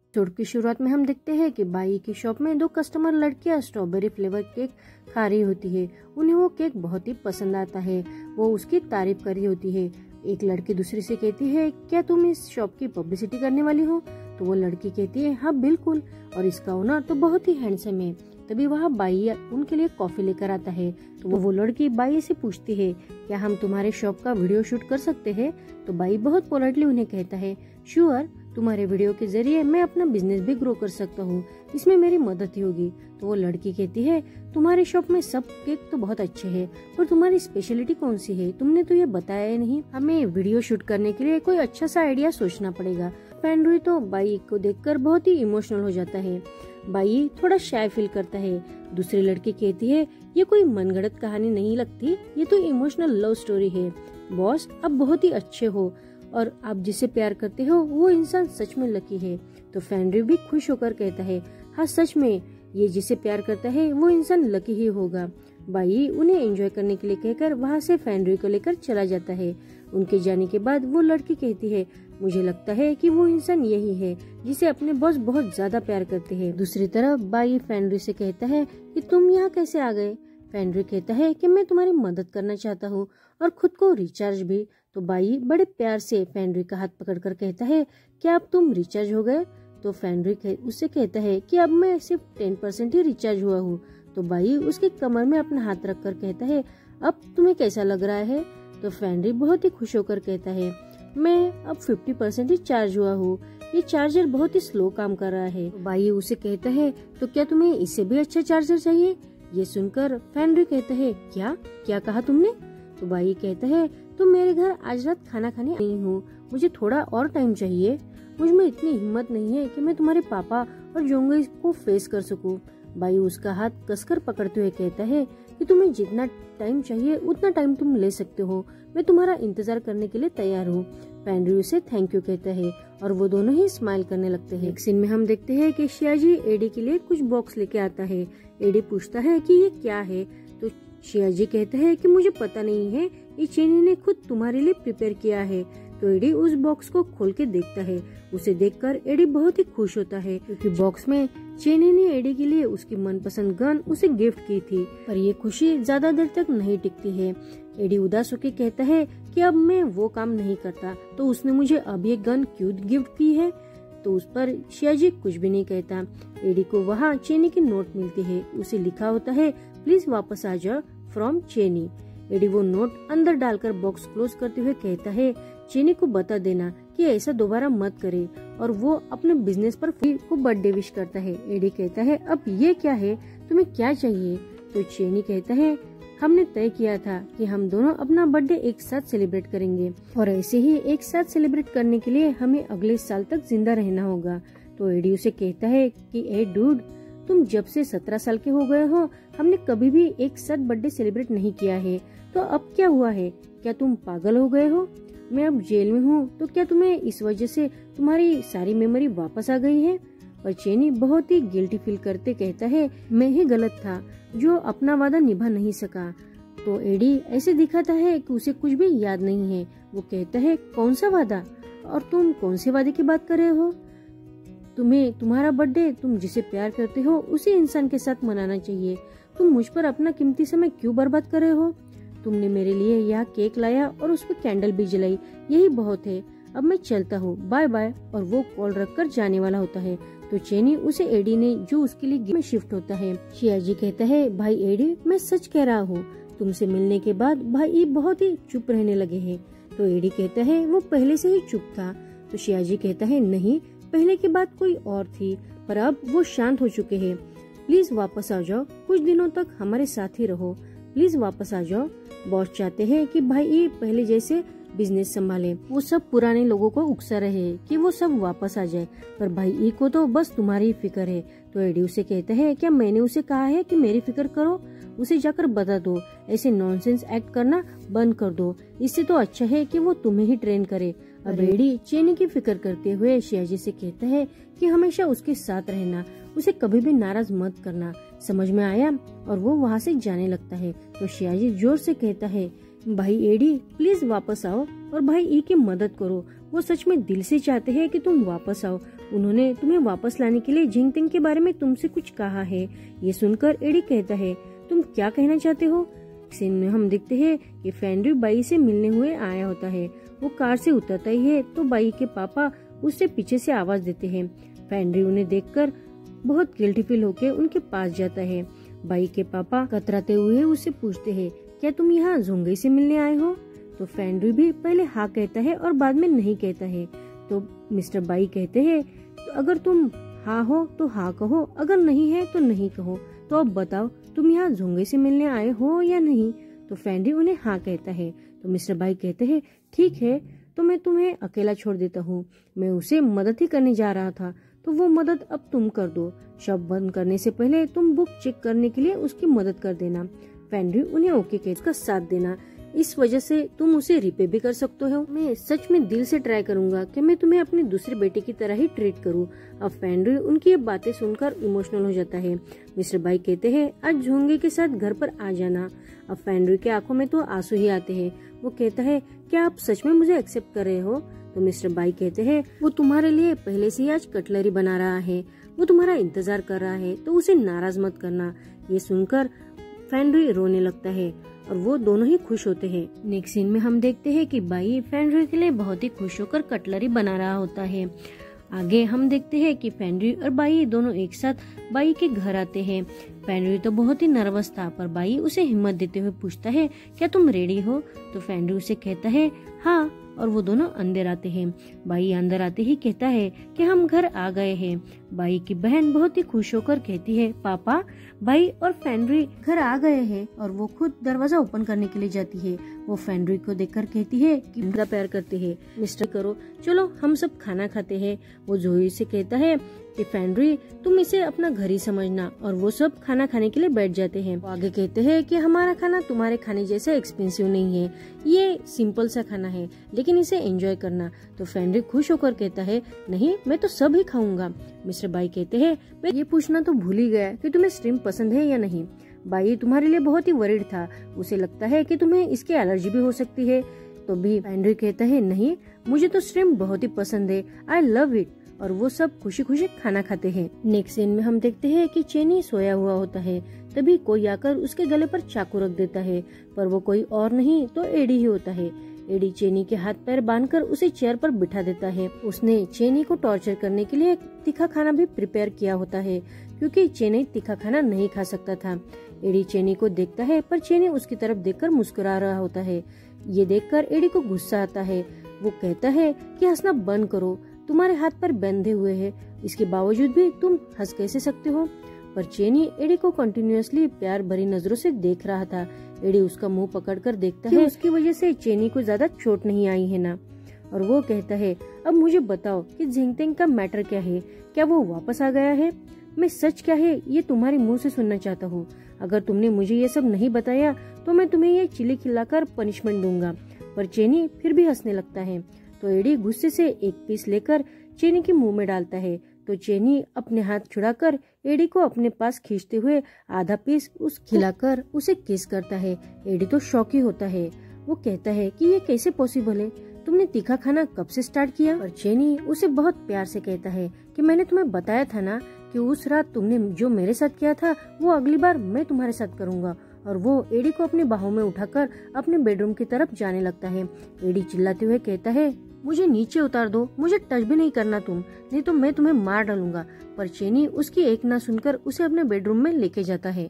Episode की शुरुआत में हम देखते हैं कि बाई की शॉप में दो कस्टमर लड़कियां स्ट्रॉबेरी फ्लेवर केक खा रही होती है। उन्हें वो केक बहुत ही पसंद आता है। वो उसकी तारीफ कर रही होती है। एक लड़की दूसरी से कहती है, क्या तुम इस शॉप की पब्लिसिटी करने वाली हो? तो वो लड़की कहती है, हाँ बिल्कुल, और इसका ओनर तो बहुत ही हैंडसम है। तभी वहाँ बाई उनके लिए कॉफी लेकर आता है। तो वो लड़की बाई से पूछती है, क्या हम तुम्हारे शॉप का वीडियो शूट कर सकते हैं? तो बाई बहुत पोलाइटली उन्हें कहता है, श्योर, तुम्हारे वीडियो के जरिए मैं अपना बिजनेस भी ग्रो कर सकता हूँ, इसमें मेरी मदद ही होगी। तो वो लड़की कहती है, तुम्हारे शॉप में सब केक तो बहुत अच्छे हैं, पर तुम्हारी स्पेशलिटी कौन सी है? तुमने तो ये बताया ही नहीं। हमें वीडियो शूट करने के लिए कोई अच्छा सा आइडिया सोचना पड़ेगा। फैनरुई तो बाई को देखकर बहुत ही इमोशनल हो जाता है। बाई थोड़ा शाय फील करता है। दूसरी लड़की कहती है, ये कोई मनगढ़ंत कहानी नहीं लगती, ये तो इमोशनल लव स्टोरी है। बॉस, आप बहुत ही अच्छे हो और आप जिसे प्यार करते हो वो इंसान सच में लकी है। तो फैनरुई भी खुश होकर कहता है, हाँ सच में, ये जिसे प्यार करता है वो इंसान लकी ही होगा। बाई उन्हें एंजॉय करने के लिए कहकर वहाँ से फैनरुई को लेकर चला जाता है। उनके जाने के बाद वो लड़की कहती है, मुझे लगता है कि वो इंसान यही है जिसे अपने बॉस बहुत ज्यादा प्यार करते हैं। दूसरी तरफ बाई फैनरुई से कहता है कि तुम यहाँ कैसे आ गए? फैनरुई कहता है कि मैं तुम्हारी मदद करना चाहता हूँ और खुद को रिचार्ज भी। तो बाई बड़े प्यार से फैनरुई का हाथ पकड़कर कहता है, क्या अब तुम रिचार्ज हो गए? तो फैनरुई उससे कहता है कि अब मैं सिर्फ 10% ही रिचार्ज हुआ हूँ। तो बाई उसके कमर में अपना हाथ रखकर कहता है, अब तुम्हें कैसा लग रहा है? तो फैनरुई बहुत ही खुश होकर कहता है, मैं अब 50% ही चार्ज हुआ हूँ, ये चार्जर बहुत ही स्लो काम कर रहा है। तो बाई उसे कहता है, तो क्या तुम्हें इससे भी अच्छा चार्जर चाहिए? ये सुनकर फैनरुई कहता है, क्या क्या कहा तुमने? तो बाई कहता है, तुम मेरे घर आज रात खाना खाने नहीं हो, मुझे थोड़ा और टाइम चाहिए। मुझ में इतनी हिम्मत नहीं है कि मैं तुम्हारे पापा और जोंगे को फेस कर सकूं। बाई उसका हाथ कसकर पकड़ते हुए कहता है कि तुम्हें जितना टाइम चाहिए उतना टाइम तुम ले सकते हो, मैं तुम्हारा इंतजार करने के लिए तैयार हूँ। फैनरुई उसे थैंक यू कहता है और वो दोनों ही स्माइल करने लगते हैं। एक सीन में हम देखते हैं कि शियाजी एडी के लिए कुछ बॉक्स लेके आता है। एडी पूछता है कि ये क्या है? तो शियाजी कहता है कि मुझे पता नहीं है, ये चेनी ने खुद तुम्हारे लिए प्रिपेयर किया है। तो एडी उस बॉक्स को खोल के देखता है। उसे देखकर एडी बहुत ही खुश होता है, क्योंकि बॉक्स में चेनी ने एडी के लिए उसकी मनपसंद गन उसे गिफ्ट की थी। पर ये खुशी ज्यादा देर तक नहीं टिकती है। एडी उदास होकर कहता है कि अब मैं वो काम नहीं करता, तो उसने मुझे अब ये गन क्यों गिफ्ट की है? तो उस पर शियाजी कुछ भी नहीं कहता। एडी को वहाँ चेनी की नोट मिलती है, उसे लिखा होता है, प्लीज वापस आ जाओ, फ्रॉम चेनी। एडी वो नोट अंदर डालकर बॉक्स क्लोज करते हुए कहता है, चेनी को बता देना कि ऐसा दोबारा मत करे, और वो अपने बिजनेस पर को बर्थडे विश करता है। एडी कहता है, अब ये क्या है, तुम्हें क्या चाहिए? तो चेनी कहता है, हमने तय किया था कि हम दोनों अपना बर्थडे एक साथ सेलिब्रेट करेंगे, और ऐसे ही एक साथ सेलिब्रेट करने के लिए हमें अगले साल तक जिंदा रहना होगा। तो एडी उसे कहता है कि ए डूड, तुम जब से 17 साल के हो गए हो, हमने कभी भी एक साथ बर्थडे सेलिब्रेट नहीं किया है, तो अब क्या हुआ है? क्या तुम पागल हो गए हो? मैं अब जेल में हूँ, तो क्या तुम्हें इस वजह से तुम्हारी सारी मेमोरी वापस आ गई है? और चेनी बहुत ही गिल्टी फील करते कहता है, मैं ही गलत था जो अपना वादा निभा नहीं सका। तो एडी ऐसे दिखाता है कि उसे कुछ भी याद नहीं है। वो कहता है, कौन सा वादा? और तुम कौन से वादे की बात कर रहे हो? तुम्हें तुम्हारा बर्थडे तुम जिसे प्यार करते हो उसी इंसान के साथ मनाना चाहिए। तुम मुझ पर अपना कीमती समय क्यों बर्बाद कर रहे हो? तुमने मेरे लिए यहाँ केक लाया और उस पर कैंडल भी जलाई, यही बहुत है। अब मैं चलता हूँ, बाय बाय। और वो कॉल रखकर जाने वाला होता है। तो चेनी उसे एडी ने जो उसके लिए में शिफ्ट होता है। शियाजी कहता है, भाई एडी, मैं सच कह रहा हूँ, तुमसे मिलने के बाद भाई बहुत ही चुप रहने लगे हैं। तो एडी कहता है, वो पहले से ही चुप था। तो शियाजी कहता है, नहीं, पहले की बात कोई और थी, पर अब वो शांत हो चुके हैं। प्लीज वापस आ जाओ, कुछ दिनों तक हमारे साथ ही रहो, प्लीज वापस आ जाओ। बॉस चाहते हैं कि भाई ये पहले जैसे बिजनेस संभाले। वो सब पुराने लोगों को उकसा रहे हैं कि वो सब वापस आ जाए, पर भाई ई को तो बस तुम्हारी फिक्र है। तो एडी उसे कहता है, क्या मैंने उसे कहा है कि मेरी फिक्र करो? उसे जाकर बता दो, ऐसे नॉनसेंस एक्ट करना बंद कर दो, इससे तो अच्छा है कि वो तुम्हें ही ट्रेन करे। अब एडी चेनी की फिक्र करते हुए शियाजी से कहता है कि हमेशा उसके साथ रहना, उसे कभी भी नाराज मत करना, समझ में आया? और वो वहाँ से जाने लगता है। तो शियाजी जोर से कहता है, भाई एडी प्लीज वापस आओ और भाई ई की मदद करो। वो सच में दिल से चाहते हैं कि तुम वापस आओ। उन्होंने तुम्हें वापस लाने के लिए जिंगतेंग के बारे में तुमसे कुछ कहा है। ये सुनकर एडी कहता है, तुम क्या कहना चाहते हो? सीन में हम देखते हैं कि फेनरी बाई से मिलने हुए आया होता है। वो कार से उतरता ही है तो बाई के पापा उससे पीछे से आवाज देते हैं। फेनरी उन्हें देखकर बहुत गिल्टी फील होकर उनके पास जाता है। बाई के पापा कतराते हुए उससे पूछते हैं, क्या तुम यहाँ झोंगे से मिलने आए हो? तो फेनरी भी पहले हाँ कहता है और बाद में नहीं कहता है। तो मिस्टर बाई कहते हैं, तो अगर तुम हाँ हो तो हाँ कहो, अगर नहीं है तो नहीं कहो। तो अब बताओ, तुम यहाँ झोंगे से मिलने आए हो या नहीं? तो फेनरी उन्हें हाँ कहता है। तो मिस्टर बाई कहते हैं, ठीक है, तो मैं तुम्हें अकेला छोड़ देता हूँ। मैं उसे मदद ही करने जा रहा था, तो वो मदद अब तुम कर दो। शॉप बंद करने से पहले तुम बुक चेक करने के लिए उसकी मदद कर देना। फेनरी उन्हें ओके कहकर उसका साथ देना। इस वजह से तुम उसे रिपे भी कर सकते हो। मैं सच में दिल से ट्राई करूंगा कि मैं तुम्हें अपने दूसरे बेटे की तरह ही ट्रीट करूं। अब फेनरी उनकी ये बातें सुनकर इमोशनल हो जाता है। मिस्टर बाई कहते हैं, आज झोंगे के साथ घर पर आ जाना। अब फेनरी के आंखों में तो आंसू ही आते हैं। वो कहता है, क्या आप सच में मुझे एक्सेप्ट कर रहे हो? तो मिस्टर बाई कहते हैं, वो तुम्हारे लिए पहले से ही आज कटलरी बना रहा है, वो तुम्हारा इंतजार कर रहा है, तो उसे नाराज मत करना। ये सुनकर फेनरी रोने लगता है और वो दोनों ही खुश होते हैं। नेक्स्ट सीन में हम देखते हैं कि बाई फेनरी के लिए बहुत ही खुश होकर कटलरी बना रहा होता है। आगे हम देखते हैं कि फेनरी और बाई दोनों एक साथ बाई के घर आते हैं। फेनरी तो बहुत ही नर्वस था, पर बाई उसे हिम्मत देते हुए पूछता है, क्या तुम रेडी हो? तो फेनरी उसे कहता है, हाँ, और वो दोनों अंदर आते हैं। बाई अंदर आते ही कहता है कि हम घर आ गए हैं। बाई की बहन बहुत ही खुश होकर कहती है, पापा, बाई और फेनरी घर आ गए हैं, और वो खुद दरवाजा ओपन करने के लिए जाती है। वो फेनरी को देखकर कहती है कि बड़ा प्यार करते हैं, मिस्टर करो, चलो हम सब खाना खाते हैं। वो जोई से कहता है कि फेनरी, तुम इसे अपना घर ही समझना, और वो सब खाना खाने के लिए बैठ जाते हैं। वो आगे कहते हैं कि हमारा खाना तुम्हारे खाने जैसा एक्सपेंसिव नहीं है, ये सिंपल सा खाना है, लेकिन इसे एंजॉय करना। तो फेनरी खुश होकर कहता है, नहीं, मैं तो सब ही खाऊंगा। मिस्टर बाई कहते हैं, मैं ये पूछना तो भूल ही गया कि तुम्हें श्रिम्प पसंद है या नहीं। बाई तुम्हारे लिए बहुत ही वरीड था, उसे लगता है कि तुम्हें इसकी एलर्जी भी हो सकती है। तो भी फेनरी कहता है, नहीं, मुझे तो श्रिम्प बहुत ही पसंद है, आई लव इट। और वो सब खुशी खुशी खाना खाते हैं। नेक्स्ट सीन में हम देखते हैं कि चेनी सोया हुआ होता है। तभी कोई आकर उसके गले पर चाकू रख देता है, पर वो कोई और नहीं तो एडी ही होता है। एडी चेनी के हाथ पैर बांधकर उसे चेयर पर बिठा देता है। उसने चेनी को टॉर्चर करने के लिए तीखा खाना भी प्रिपेयर किया होता है, क्योंकि चेनी तीखा खाना नहीं खा सकता था। एडी चेनी को देखता है, पर चेनी उसकी तरफ देखकर मुस्कुरा रहा होता है। ये देखकर एडी को गुस्सा आता है। वो कहता है कि हंसना बंद करो, तुम्हारे हाथ पर बंधे हुए हैं, इसके बावजूद भी तुम हंस कैसे सकते हो? पर चेनी एडी को कंटिन्यूअसली प्यार भरी नजरों से देख रहा था। एडी उसका मुंह पकड़कर देखता है, उसकी वजह से चेनी को ज्यादा चोट नहीं आई है ना? और वो कहता है, अब मुझे बताओ कि जिंगतेंग का मैटर क्या है? क्या वो वापस आ गया है? मैं सच क्या है ये तुम्हारे मुंह से सुनना चाहता हूँ। अगर तुमने मुझे ये सब नहीं बताया तो मैं तुम्हें ये चिली खिलाकर पनिशमेंट दूंगा। पर चेनी फिर भी हंसने लगता है। तो एडी गुस्से से एक पीस लेकर चेनी के मुंह में डालता है। तो चेनी अपने हाथ छुड़ाकर एडी को अपने पास खींचते हुए आधा पीस उस खिलाकर उसे किस करता है। एडी तो शॉकी होता है। वो कहता है कि ये कैसे पॉसिबल है, तुमने तीखा खाना कब से स्टार्ट किया? और चेनी उसे बहुत प्यार से कहता है कि मैंने तुम्हें बताया था ना कि उस रात तुमने जो मेरे साथ किया था वो अगली बार मैं तुम्हारे साथ करूंगा। और वो एडी को अपने बाहों में उठाकर अपने बेडरूम की तरफ जाने लगता है। एडी चिल्लाते हुए कहता है, मुझे नीचे उतार दो, मुझे टच भी नहीं करना तुम, नहीं तो मैं तुम्हें मार डालूंगा। पर चेनी उसकी एक ना सुनकर उसे अपने बेडरूम में लेके जाता है।